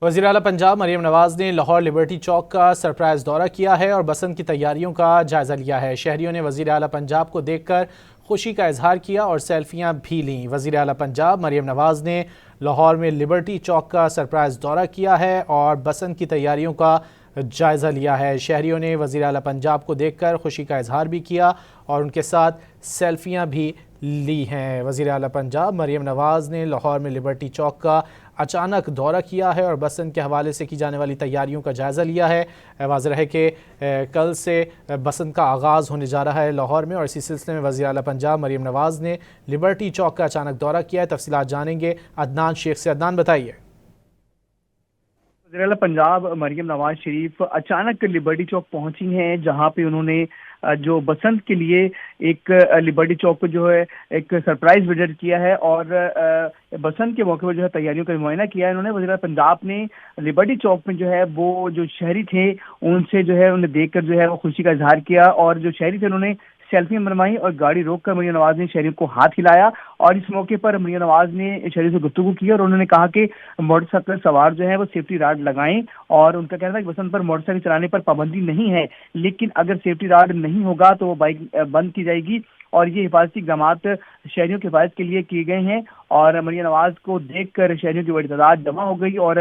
وزیر اعلیٰ پنجاب مریم نواز نے لاہور لبرٹی چوک کا سرپرائز دورہ کیا ہے اور بسنت کی تیاریوں کا جائزہ لیا ہے۔ شہریوں نے وزیر اعلیٰ پنجاب کو دیکھ کر خوشی کا اظہار کیا اور سیلفیاں بھی لیں۔ وزیر اعلیٰ پنجاب مریم نواز نے لاہور میں لبرٹی چوک کا سرپرائز دورہ کیا ہے اور بسنت کی تیاریوں کا جائزہ لیا ہے۔ شہریوں نے وزیر اعلیٰ پنجاب کو دیکھ کر خوشی کا اظہار بھی کیا اور ان کے ساتھ سیلفیاں بھی لی ہیں۔ وزیر اعلیٰ پنجاب مریم نواز نے لاہور میں لبرٹی چوک کا اچانک دورہ کیا ہے اور بسنت کے حوالے سے کی جانے والی تیاریوں کا جائزہ لیا ہے۔ واضح ہے کہ کل سے بسنت کا آغاز ہونے جا رہا ہے لاہور میں، اور اسی سلسلے میں وزیر اعلیٰ پنجاب مریم نواز نے لبرٹی چوک کا اچانک دورہ کیا ہے۔ تفصیلات جانیں گے عدنان شیخ سے۔ عدنان بتائیے۔ وزیر اعلیٰ پنجاب مریم نواز شریف اچانک لبرٹی چوک پہنچی ہیں، جہاں پہ انہوں نے جو بسنت کے لیے ایک لبرٹی چوک پہ جو ہے ایک سرپرائز وزٹ کیا ہے اور بسنت کے موقع پر جو ہے تیاریوں کا معائنہ کیا ہے۔ انہوں نے وزیر اعلیٰ پنجاب نے لبرٹی چوک میں جو ہے وہ جو شہری تھے ان سے جو ہے انہیں دیکھ کر جو ہے وہ خوشی کا اظہار کیا، اور جو شہری تھے انہوں نے سیلفیاں بنوائی اور گاڑی روک کر مریم نواز نے شہریوں کو ہاتھ ہلایا، اور اس موقع پر مریم نواز نے شہریوں سے گفتگو کی اور انہوں نے کہا کہ موٹر سائیکل سوار جو ہے وہ سیفٹی راڈ لگائیں، اور ان کا کہنا تھا کہ بسنت پر موٹر سائیکل چلانے پر پابندی نہیں ہے، لیکن اگر سیفٹی راڈ نہیں ہوگا تو وہ بائک بند کی جائے گی، اور یہ حفاظتی اقدامات شہریوں کی حفاظت کے لیے کیے گئے ہیں۔ اور مریم نواز کو دیکھ کر شہریوں کی بڑی تعداد جمع ہو گئی اور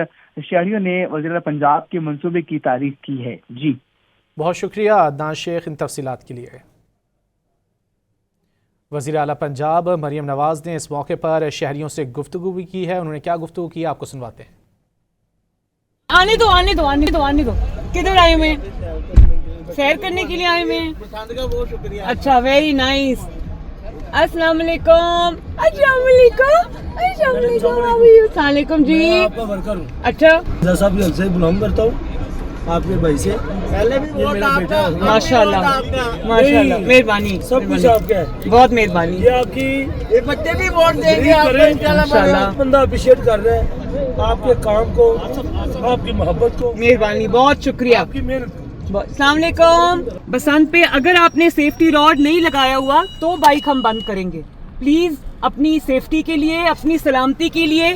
شہریوں نے وزیر اعلیٰ پنجاب کے منصوبے کی تعریف کی ہے۔ جی بہت شکریہ عدنان شیخ ان تفصیلات کے لیے۔ وزیر اعلیٰ پنجاب مریم نواز نے اس موقع پر شہریوں سے گفتگو بھی کی ہے۔ انہوں نے کیا گفتگو کی آپ کو سنواتے ہیں۔ آنے دو کدھر آئے ہوئے سیر کرنے کے لیے آئے ہوئے ہیں؟ اچھا، ویری نائس۔ السلام علیکم۔ السلام علیکم جی۔ اچھا کرتا ہوں آپ کے بھائی سے، ماشاء اللہ مہربانی، سب کچھ آپ کا ہے، بہت مہربانی۔ یہ آپ کی بچے بھی ووٹ دیں گے، بندہ اپریشیٹ کر رہا ہے آپ کے کام کو، آپ کی محبت کو، مہربانی، بہت شکریہ، آپ کی محنت۔ السلام علیکم۔ بسنت پہ اگر آپ نے سیفٹی راڈ نہیں لگایا ہوا تو بائک ہم بند کریں گے۔ پلیز اپنی سیفٹی کے لیے، اپنی سلامتی کے لیے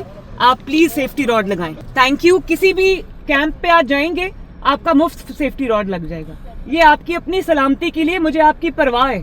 آپ پلیز سیفٹی راڈ لگائیں۔ Thank you. کسی بھی کیمپ پہ آپ جائیں گے آپ کا مفت سیفٹی راڈ لگ جائے گا۔ یہ آپ کی اپنی سلامتی کے لیے، مجھے آپ کی پرواہ ہے۔